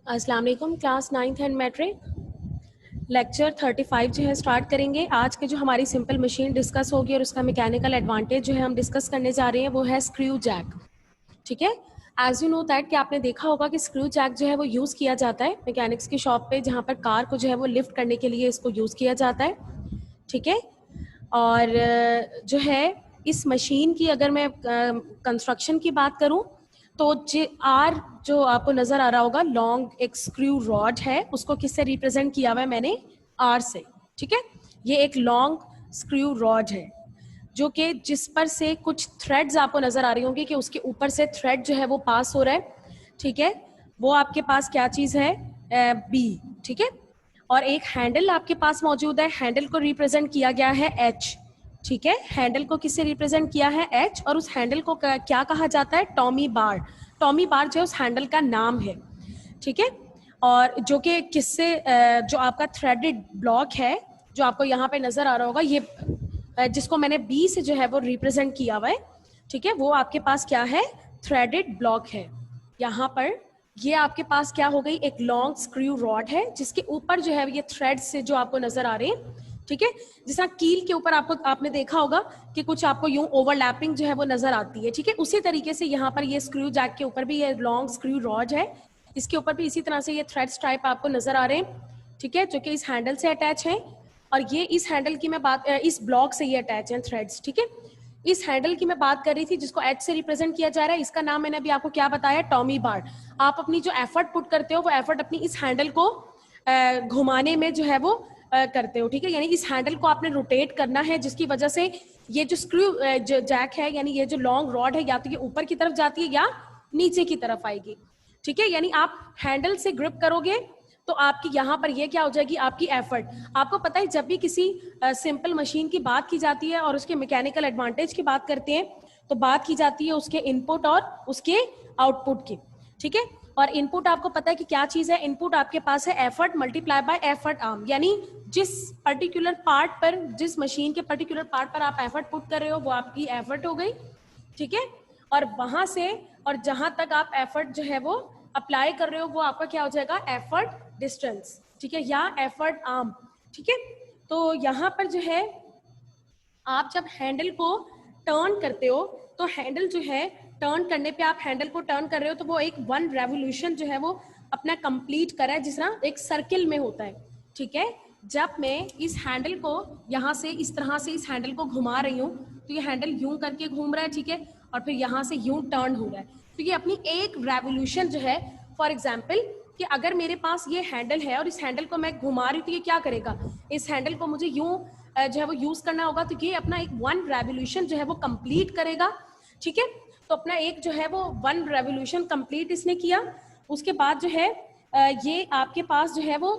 अस्सलाम वालेकुम। Class 9th and matric lecture 35 जो है स्टार्ट करेंगे। आज के जो हमारी सिंपल मशीन डिस्कस होगी और उसका मैकेनिकल एडवांटेज जो है हम डिस्कस करने जा रहे हैं वो है स्क्रू जैक। ठीक है, एज यू नो दैट कि आपने देखा होगा कि स्क्रू जैक जो है वो यूज़ किया जाता है मैकेनिक्स की शॉप पे, जहाँ पर कार को जो है वो लिफ्ट करने के लिए इसको यूज़ किया जाता है। ठीक है, और जो है इस मशीन की अगर मैं कंस्ट्रक्शन की बात करूं तो आर जो आपको नजर आ रहा होगा लॉन्ग एक स्क्रू रॉड है, उसको किससे रिप्रेजेंट किया हुआ है मैंने? आर से। ठीक है, ये एक लॉन्ग स्क्रू रॉड है जो कि जिस पर से कुछ थ्रेड्स आपको नजर आ रही होंगी कि उसके ऊपर से थ्रेड जो है वो पास हो रहा है। ठीक है, वो आपके पास क्या चीज है? बी। ठीक है, और एक हैंडल आपके पास मौजूद है, हैंडल को रिप्रेजेंट किया गया है एच। ठीक है, हैंडल को किससे रिप्रेजेंट किया है? एच। और उस हैंडल को क्या कहा जाता है? टॉमी बार। टॉमी बार जो है उस हैंडल का नाम है। ठीक है, और जो कि किससे जो आपका थ्रेडेड ब्लॉक है जो आपको यहाँ पे नजर आ रहा होगा, ये जिसको मैंने बी से जो है वो रिप्रेजेंट किया हुआ है। ठीक है, वो आपके पास क्या है? थ्रेडेड ब्लॉक है। यहाँ पर ये आपके पास क्या हो गई? एक लॉन्ग स्क्रू रॉड है जिसके ऊपर जो है ये थ्रेड से जो आपको नजर आ रहे हैं। ठीक है, जिस तरह कील के ऊपर आपने देखा होगा कि कुछ आपको यूं ओवरलैपिंग जो है वो नजर आती है। ठीक है, उसी तरीके से यहाँ पर ये स्क्रू जैक के ऊपर भी ये लॉन्ग स्क्रू रॉड है, इसके ऊपर भी इसी तरह से ये थ्रेड्स टाइप आपको नजर आ रहे हैं। ठीक है, जो कि इस हैंडल से अटैच है, और ये इस हैंडल की मैं बात इस ब्लॉक से ये अटैच है थ्रेड्स। ठीक है, इस हैंडल की मैं बात कर रही थी जिसको एच से रिप्रेजेंट किया जा रहा है, इसका नाम मैंने अभी आपको क्या बताया? टॉमी बार। आप अपनी जो एफर्ट पुट करते हो वो एफर्ट अपनी इस हैंडल को घुमाने में जो है वो करते हो। ठीक है, यानी इस हैंडल को आपने रोटेट करना है, जिसकी वजह से ये जो स्क्रू जैक है यानी ये जो लॉन्ग रॉड है या तो ये ऊपर की तरफ जाती है या नीचे की तरफ आएगी। ठीक है, यानी आप हैंडल से ग्रिप करोगे तो आपकी यहाँ पर ये क्या हो जाएगी? आपकी एफर्ट। आपको पता है जब भी किसी सिंपल मशीन की बात की जाती है और उसके मैकेनिकल एडवांटेज की बात करते हैं तो बात की जाती है उसके इनपुट और उसके आउटपुट की। ठीक है, और इनपुट आपको पता है कि क्या चीज है? इनपुट आपके पास है effort multiply by effort arm, यानी जिस पर्टिकुलर पार्ट पर, जिस मशीन के पर्टिकुलर पार्ट पर आप एफर्ट पुट कर रहे हो वो आपकी एफर्ट हो गई। ठीक है, और वहां से और जहां तक आप एफर्ट जो है वो अप्लाई कर रहे हो वो आपका क्या हो जाएगा? Effort distance. ठीक है, या एफर्ट आर्म। ठीक है, तो यहाँ पर जो है आप जब हैंडल को टर्न करते हो तो हैंडल जो है टर्न करने पे आप हैंडल को टर्न कर रहे हो तो वो एक 1 रेवोल्यूशन जो है वो अपना कंप्लीट कर रहा है, जिस तरह एक सर्किल में होता है। ठीक है, जब मैं इस हैंडल को यहाँ से इस तरह से इस हैंडल को घुमा रही हूँ तो ये हैंडल यूं करके घूम रहा है। ठीक है, और फिर यहाँ से यूं टर्न हो रहा है, तो ये अपनी एक रेवोल्यूशन जो है, फॉर एग्जाम्पल कि अगर मेरे पास ये हैंडल है और इस हैंडल को मैं घुमा रही हूँ तो ये क्या करेगा? इस हैंडल को मुझे यूं जो है वो यूज करना होगा, तो ये अपना एक 1 रेवोल्यूशन जो है वो कंप्लीट करेगा। ठीक है, तो अपना एक जो है वो 1 रेवोल्यूशन कंप्लीट इसने किया। उसके बाद जो है ये आपके पास जो है वो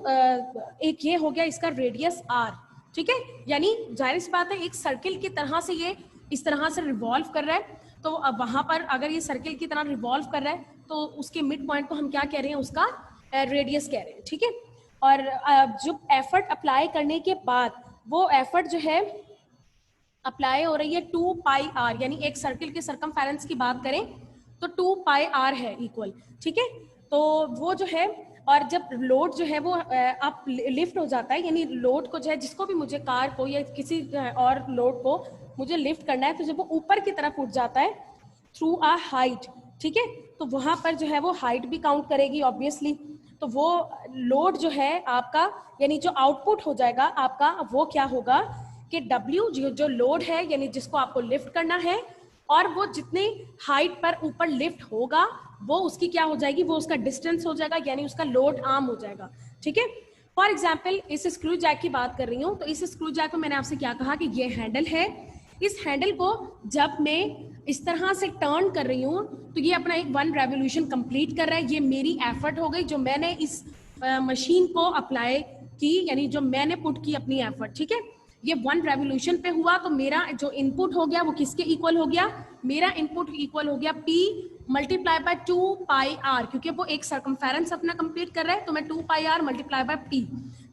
एक ये हो गया इसका रेडियस आर। ठीक है, यानी जाहिर सी बात है एक सर्किल की तरह से ये इस तरह से रिवॉल्व कर रहा है, तो अब वहां पर अगर ये सर्किल की तरह रिवॉल्व कर रहा है तो उसके मिड पॉइंट को हम क्या कह रहे हैं? उसका रेडियस कह रहे हैं। ठीक है, और जो एफर्ट अप्लाई करने के बाद वो एफर्ट जो है अप्लाई हो रही है 2 पाई आर, यानी एक सर्किल के सरकमफेरेंस की बात करें तो 2 पाई आर है इक्वल। ठीक है, तो वो जो है, और जब लोड जो है वो आप लिफ्ट हो जाता है, यानी लोड को जो है जिसको भी मुझे कार को या किसी और लोड को मुझे लिफ्ट करना है तो जब वो ऊपर की तरफ उठ जाता है थ्रू आ हाइट, ठीक है, तो वहां पर जो है वो हाइट भी काउंट करेगी ऑब्वियसली। तो वो लोड जो है आपका, यानी जो आउटपुट हो जाएगा आपका, वो क्या होगा कि W जो लोड है यानी जिसको आपको लिफ्ट करना है, और वो जितने हाइट पर ऊपर लिफ्ट होगा वो उसकी क्या हो जाएगी? वो उसका डिस्टेंस हो जाएगा, यानी उसका लोड आर्म हो जाएगा। ठीक है, फॉर एग्जाम्पल इस स्क्रू जैक की बात कर रही हूँ, तो इस स्क्रू जैक में मैंने आपसे क्या कहा कि ये हैंडल है, इस हैंडल को जब मैं इस तरह से टर्न कर रही हूँ तो ये अपना एक 1 रेवोल्यूशन कंप्लीट कर रहा है। ये मेरी एफर्ट हो गई जो मैंने इस मशीन को अप्लाई की, यानी जो मैंने पुट की अपनी एफर्ट। ठीक है, ये 1 रेवोल्यूशन पे हुआ तो मेरा जो इनपुट हो गया वो किसके इक्वल हो गया? मेरा इनपुट इक्वल हो गया P multiply by 2 pi R, क्योंकि वो एक सरकमफेरेंस अपना कंप्लीट कर रहा है तो मैं 2 pi are multiply by P।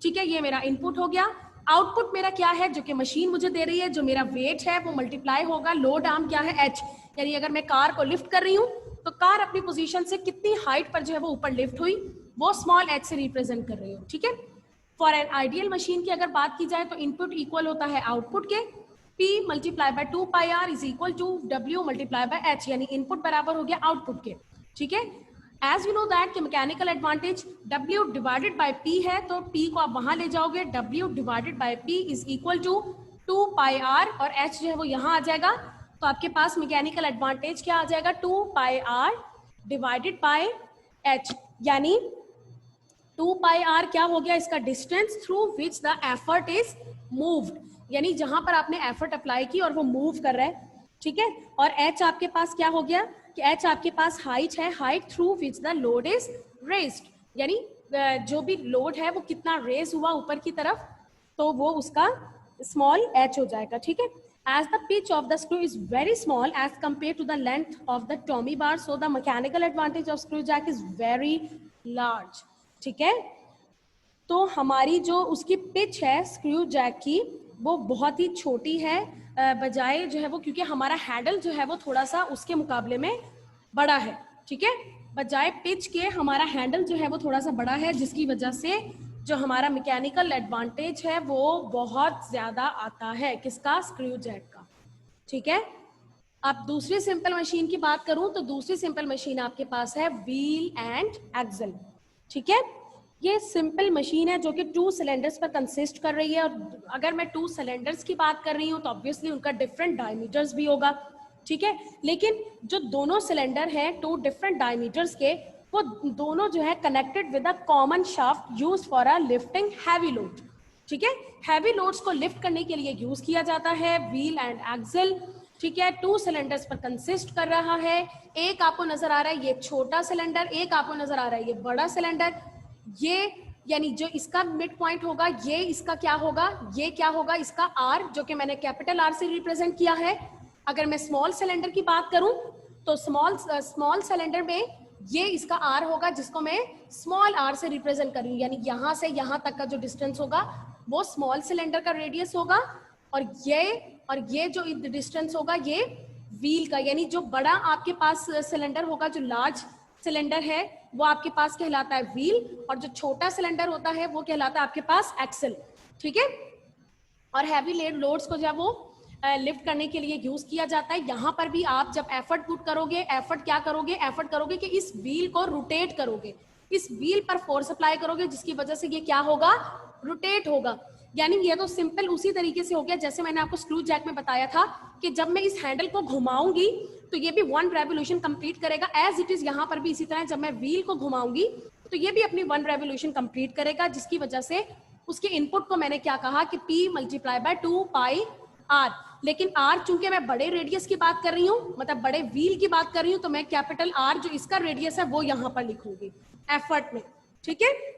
ठीक है, ये मेरा इनपुट हो गया। आउटपुट मेरा क्या है? जो कि मशीन मुझे दे रही है, जो मेरा वेट है वो मल्टीप्लाई होगा, लोड आर्म क्या है? H। यानी अगर मैं कार को लिफ्ट कर रही हूँ तो कार अपनी पोजीशन से कितनी हाइट पर जो है वो ऊपर लिफ्ट हुई, वो स्मॉल h से रिप्रेजेंट कर रही हूँ, ठीक है। फॉर एन आइडियल मशीन की अगर बात की जाए तो इनपुट इक्वल होता है आउटपुट के, P multiply by 2 pi r is equal to W multiply by h, यानी इनपुट बराबर हो गया आउटपुट के, ठीक है। एज यू नो दैट कि mechanical advantage W divided by P है, तो P को आप वहां ले जाओगे, W divided by P is equal to 2 pi r और h जो है वो यहाँ आ जाएगा, तो आपके पास मैकेनिकल एडवांटेज क्या आ जाएगा 2 pi r divided by h, यानी 2 पाई r क्या हो गया, इसका distance through which the effort is moved, यानी जहां पर आपने एफर्ट अप्लाई की और वो मूव कर रहा है, ठीक है। और h आपके पास क्या हो गया कि h आपके पास हाइट है, height through which the load is raised, यानी जो भी लोड है वो कितना रेज हुआ ऊपर की तरफ, तो वो उसका स्मॉल h हो जाएगा, ठीक है। As the pitch of the screw is very small as compared to the length of the Tommy bar, so the mechanical advantage of screw jack is very large, ठीक है। तो हमारी जो उसकी पिच है स्क्रू जैक की वो बहुत ही छोटी है, बजाय जो है वो, क्योंकि हमारा हैंडल जो है वो थोड़ा सा उसके मुकाबले में बड़ा है, ठीक है। बजाय पिच के हमारा हैंडल जो है वो थोड़ा सा बड़ा है, जिसकी वजह से जो हमारा मैकेनिकल एडवांटेज है वो बहुत ज्यादा आता है, किसका, स्क्रू जैक का, ठीक है। अब दूसरी सिंपल मशीन की बात करूं तो दूसरी सिंपल मशीन आपके पास है व्हील एंड एक्सल, ठीक है। ये सिंपल मशीन है जो कि 2 सिलेंडर्स पर कंसिस्ट कर रही है, और अगर मैं 2 सिलेंडर्स की बात कर रही हूँ तो ऑब्वियसली उनका डिफरेंट डायमीटर्स भी होगा, ठीक है। लेकिन जो दोनों सिलेंडर हैं 2 डिफरेंट डायमीटर्स के, वो दोनों जो है connected with a common shaft use for a lifting heavy load, ठीक है। हैवी लोड्स को लिफ्ट करने के लिए यूज किया जाता है व्हील एंड एक्सल, ठीक है। 2 सिलेंडर्स पर कंसिस्ट कर रहा है, एक आपको नजर आ रहा है ये छोटा सिलेंडर, एक आपको नजर आ रहा है ये बड़ा सिलेंडर, ये यानी जो इसका मिड पॉइंट होगा ये इसका क्या होगा, ये क्या होगा, इसका आर, जो कि मैंने कैपिटल आर से रिप्रेजेंट किया है। अगर मैं स्मॉल सिलेंडर की बात करूं तो स्मॉल सिलेंडर में ये इसका आर होगा, जिसको मैं स्मॉल आर से रिप्रेजेंट कर रही हूं, यानी यहां से यहां तक का जो डिस्टेंस होगा वो स्मॉल सिलेंडर का रेडियस होगा, और ये जो डिस्टेंस होगा ये व्हील का, यानी जो बड़ा आपके पास सिलेंडर होगा, जो लार्ज सिलेंडर है वो आपके पास कहलाता है व्हील, और जो छोटा सिलेंडर होता है वो कहलाता है आपके पास एक्सल, ठीक है। और हैवी लोड्स को जब वो लिफ्ट करने के लिए यूज किया जाता है, यहाँ पर भी आप जब एफर्ट पुट करोगे, एफर्ट करोगे कि इस व्हील को रोटेट करोगे, इस व्हील पर फोर्स अप्लाई करोगे, जिसकी वजह से ये क्या होगा, रोटेट होगा। यानी ये तो सिंपल उसी तरीके से हो गया जैसे मैंने आपको स्क्रू जैक में बताया था कि जब मैं इस हैंडल को घुमाऊंगी तो ये भी 1 रेवोल्यूशन कंप्लीट करेगा, एज इट इज यहाँ पर भी इसी तरह जब मैं व्हील को घुमाऊंगी तो ये भी अपनी 1 रेवोल्यूशन कंप्लीट करेगा, जिसकी वजह से उसके इनपुट को मैंने क्या कहा कि P multiply by 2 pi R, लेकिन R चूंकि मैं बड़े रेडियस की बात कर रही हूँ, मतलब बड़े व्हील की बात कर रही हूँ, तो मैं कैपिटल R जो इसका रेडियस है वो यहाँ पर लिखूंगी एफर्ट में, ठीक है।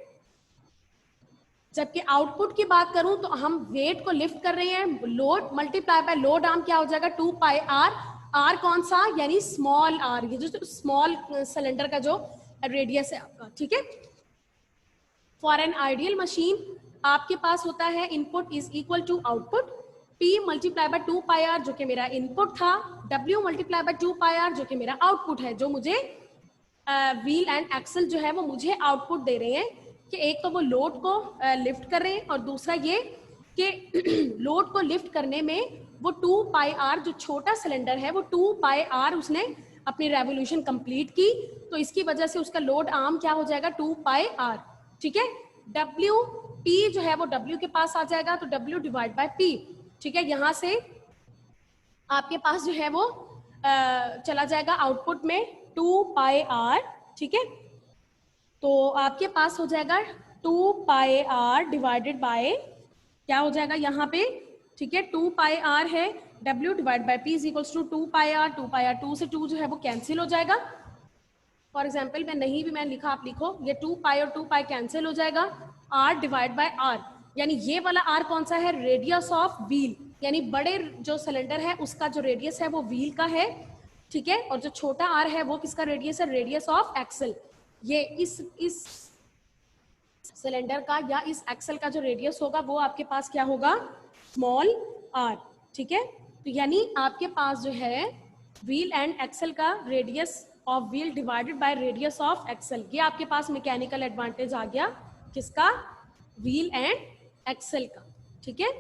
जबकि आउटपुट की बात करूं तो हम वेट को लिफ्ट कर रहे हैं, load multiply by load arm क्या हो जाएगा 2 पाई R, R कौन सा, यानी स्मॉल r, ये जो स्मॉल सिलेंडर का जो रेडियस है आपका, ठीक है। फॉर एन आइडियल मशीन आपके पास होता है input is equal to output, P multiply by 2 pi R जो कि मेरा इनपुट था, W multiply by 2 pi R जो कि मेरा आउटपुट है, जो मुझे व्हील एंड एक्सल जो है वो मुझे आउटपुट दे रहे हैं कि एक तो वो लोड को लिफ्ट कर रहे हैं, और दूसरा ये कि लोड को लिफ्ट करने में वो 2 पाई R जो छोटा सिलेंडर है वो 2 पाई R उसने अपनी रेवोल्यूशन कंप्लीट की, तो इसकी वजह से उसका लोड आर्म क्या हो जाएगा 2 पाई R, ठीक है। W P जो है वो W के पास आ जाएगा, तो W डिवाइड बाय P, ठीक है। यहाँ से आपके पास जो है वो चला जाएगा आउटपुट में 2 पाई R, ठीक है। तो आपके पास हो जाएगा 2 पाई R डिवाइडेड बाय क्या हो जाएगा यहाँ पे, ठीक है, 2 पाई R है, W divide by P is equals to 2 pi R, 2 pi R, 2 से 2 जो है वो कैंसिल हो जाएगा। फॉर एग्जाम्पल मैं नहीं भी मैं लिखा आप लिखो, ये 2 पाई और 2 पाई कैंसिल हो जाएगा, R डिवाइड बाय R, यानी ये वाला R कौन सा है, रेडियस ऑफ व्हील, यानी बड़े जो सिलेंडर है उसका जो रेडियस है वो व्हील का है, ठीक है। और जो छोटा R है वो किसका रेडियस है, रेडियस ऑफ एक्सल, ये इस सिलेंडर का या इस एक्सल का जो रेडियस होगा वो आपके पास क्या होगा, स्मॉल r, ठीक है। तो यानी आपके पास जो है व्हील एंड एक्सल का radius of wheel divided by radius of axle. ये आपके पास मैकेनिकल एडवांटेज आ गया, किसका? व्हील एंड एक्सल का। ठीक है,